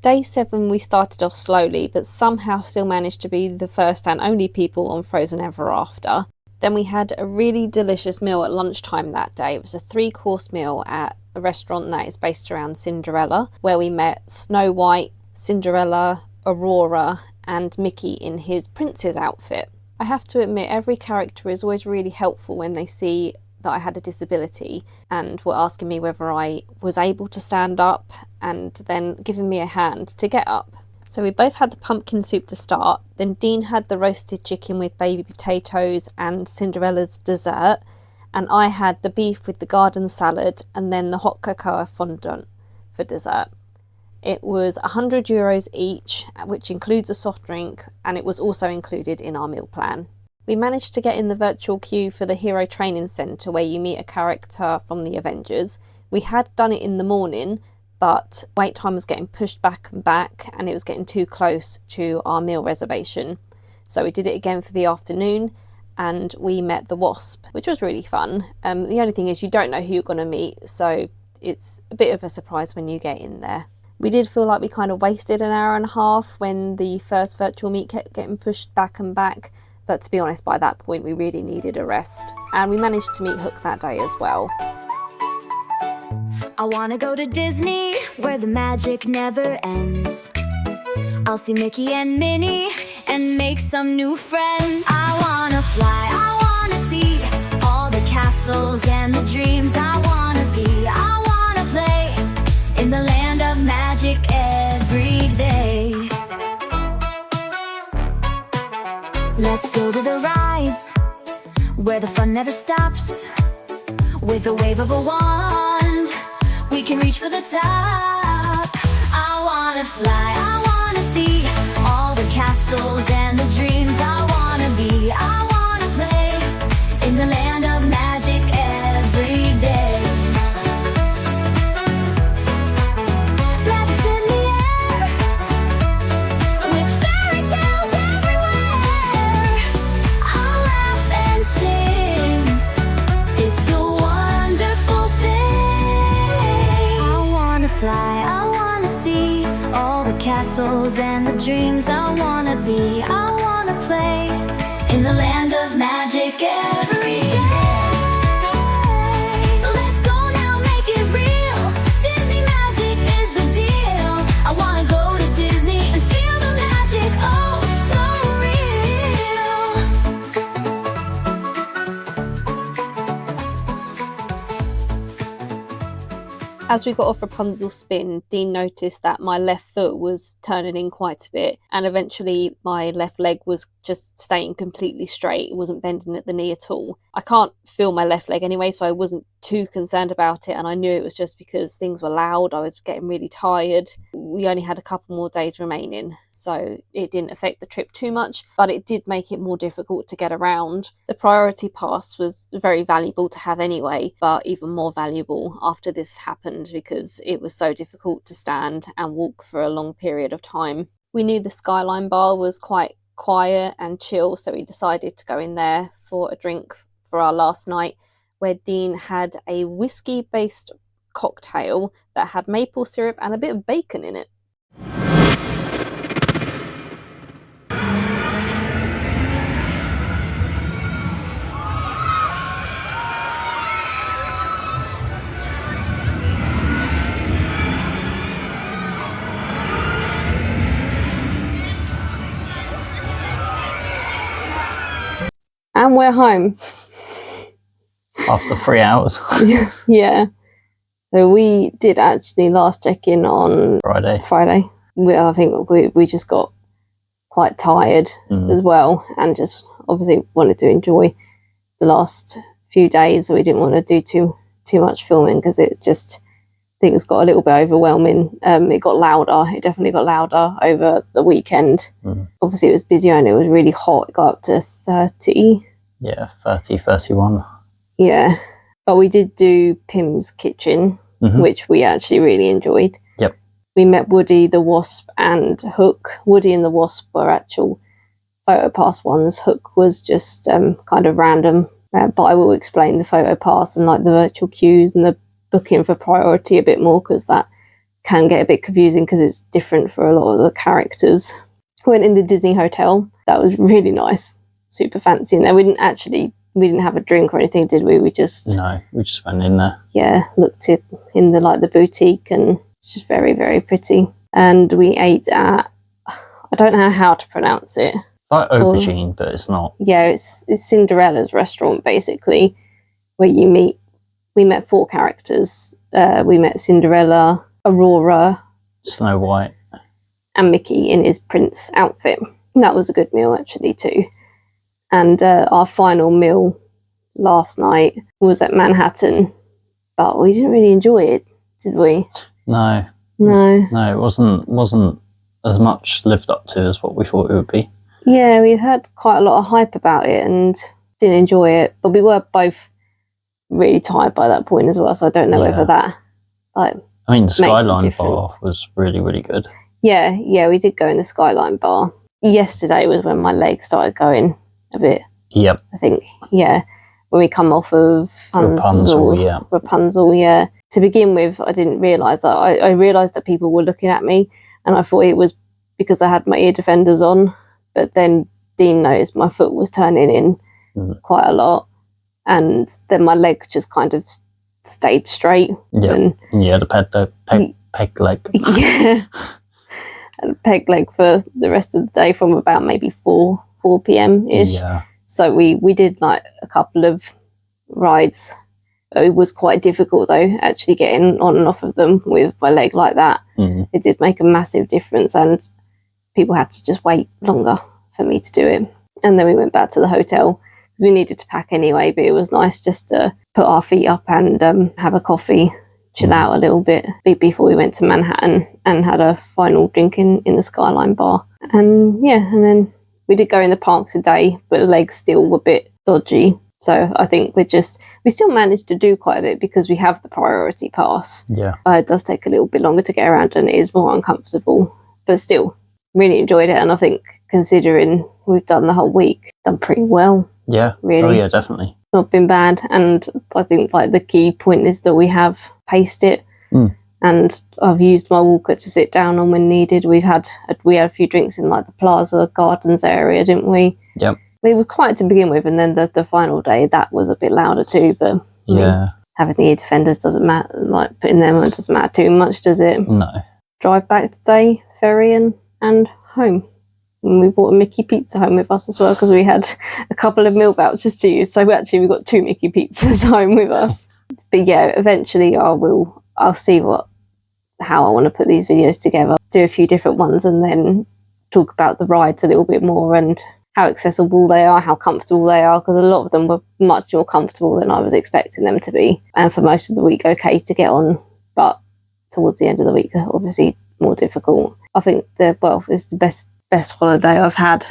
Day 7 we started off slowly, but somehow still managed to be the first and only people on Frozen Ever After. Then we had a really delicious meal at lunchtime that day. It was a 3-course meal at a restaurant that is based around Cinderella, where we met Snow White, Cinderella, Aurora and Mickey in his prince's outfit. I have to admit, every character is always really helpful when they see that I had a disability and were asking me whether I was able to stand up and then giving me a hand to get up. So we both had the pumpkin soup to start, then Dean had the roasted chicken with baby potatoes and Cinderella's dessert, and I had the beef with the garden salad and then the hot cocoa fondant for dessert. It was €100 each, which includes a soft drink, and it was also included in our meal plan. We managed to get in the virtual queue for the Hero Training Centre where you meet a character from the Avengers. We had done it in the morning, but wait time was getting pushed back and back and it was getting too close to our meal reservation. So we did it again for the afternoon and we met the Wasp, which was really fun. The only thing is you don't know who you're going to meet, so it's a bit of a surprise when you get in there. We did feel like we kind of wasted an hour and a half when the first virtual meet kept getting pushed back and back. But to be honest, by that point, we really needed a rest. And we managed to meet Hook that day as well. I wanna go to Disney, where the magic never ends. I'll see Mickey and Minnie, and make some new friends. I wanna fly, I wanna see all the castles and the dreams I wanna be. I wanna play in the land of magic every day. Let's go to the rides, where the fun never stops. With the wave of a wand, we can reach for the top. I wanna fly, I wanna see all the castles and the dreams I wanna be. I wanna play in the land of magic every day. Magic's in the air, with fairy tales everywhere. I'll laugh and sing, it's a wonderful thing. I wanna fly, I wanna see all the castles and the dreams I wanna be. I wanna play in the land of magic every day. So let's go now, make it real. Disney magic is the deal. I wanna go to Disney and feel the magic, oh so real. As we got off Rapunzel Spin, Dean noticed that my left foot was turning in quite a bit, and eventually my left leg was just staying completely straight. It wasn't bending at the knee at all. I can't feel my left leg anyway, so I wasn't too concerned about it, and I knew it was just because things were loud. I was getting really tired. We only had a couple more days remaining, so it didn't affect the trip too much, but it did make it more difficult to get around. The priority pass was very valuable to have anyway, but even more valuable after this happened because it was so difficult to stand and walk for a long period of time. We knew the Skyline Bar was quite quiet and chill, so we decided to go in there for a drink for our last night, where Dean had a whiskey-based cocktail that had maple syrup and a bit of bacon in it. And we're home. After 3 hours. Yeah. So we did actually last check-in on Friday. I think we just got quite tired as well, and just obviously wanted to enjoy the last few days. So we didn't want to do too much filming because it just, things got a little bit overwhelming. It got louder. It definitely got louder over the weekend. Obviously it was busy and it was really hot. It got up to 30. Yeah, 30, 31. Yeah. But we did do Pim's Kitchen, which we actually really enjoyed. Yep. We met Woody, the Wasp and Hook. Woody and the Wasp were actual photo pass ones. Hook was just kind of random. But I will explain the photo pass and like the virtual queues and the booking for priority a bit more, because that can get a bit confusing because it's different for a lot of the characters. We went in the Disney hotel. That was really nice, super fancy. And then we didn't have a drink or anything, did we? We just went in there. Yeah, looked in the boutique, and it's just very, very pretty. And we ate at, I don't know how to pronounce it. Like aubergine, but it's not. Yeah, it's Cinderella's restaurant basically, where we met 4 characters. We met Cinderella, Aurora, Snow White, and Mickey in his prince outfit. And that was a good meal actually too. And our final meal last night was at Manhattan, but we didn't really enjoy it, did we? No, it wasn't as much lived up to as what we thought it would be. Yeah, we had quite a lot of hype about it and didn't enjoy it, but we were both really tired by that point as well, so I don't know whether that the Skyline Bar was really, really good. Yeah, we did go in the Skyline Bar. Yesterday was when my legs started going a bit. Yep. I think, when we come off of Rapunzel, yeah. To begin with, I didn't realise that. I realised that people were looking at me, and I thought it was because I had my ear defenders on, but then Dean noticed my foot was turning in quite a lot, and then my leg just kind of stayed straight. Yeah, the peg leg. Yeah. And a peg leg for the rest of the day from about maybe 4 p.m. ish. Yeah. So we did like a couple of rides. It was quite difficult though, actually getting on and off of them with my leg like that. It did make a massive difference, and people had to just wait longer for me to do it. And then we went back to the hotel because we needed to pack anyway, but it was nice just to put our feet up and have a coffee, chill out a little bit before we went to Manhattan and had a final drink in the Skyline Bar. And and then we did go in the park today, but the legs still were a bit dodgy. So I think we still managed to do quite a bit because we have the priority pass. Yeah. It does take a little bit longer to get around and it is more uncomfortable, but still really enjoyed it. And I think considering we've done the whole week, done pretty well. Yeah. Really. Oh yeah, definitely. Not been bad. And I think like the key point is that we have paced it. And I've used my walker to sit down on when needed. We had a few drinks in like the Plaza Gardens area, didn't we? Yep. It was quiet to begin with, and then the final day that was a bit louder too. But I mean, having the ear defenders doesn't matter. Like putting them on doesn't matter too much, does it? No. Drive back today, ferry and home. And we brought a Mickey pizza home with us as well because we had a couple of meal vouchers to use. So we got 2 Mickey pizzas home with us. But yeah, eventually I'll see how I want to put these videos together, do a few different ones, and then talk about the rides a little bit more and how accessible they are, how comfortable they are, because a lot of them were much more comfortable than I was expecting them to be. And for most of the week, okay to get on, but towards the end of the week, obviously more difficult. I think it's the best holiday I've had.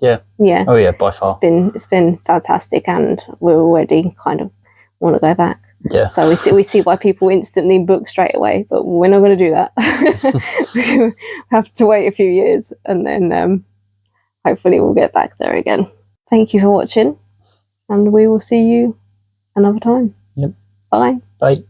Yeah. Yeah. Oh yeah, by far. It's been fantastic, and we're already kind of want to go back. Yeah. So we see why people instantly book straight away, but we're not going to do that. We have to wait a few years, and then hopefully we'll get back there again. Thank you for watching, and we will see you another time. Yep. Bye. Bye.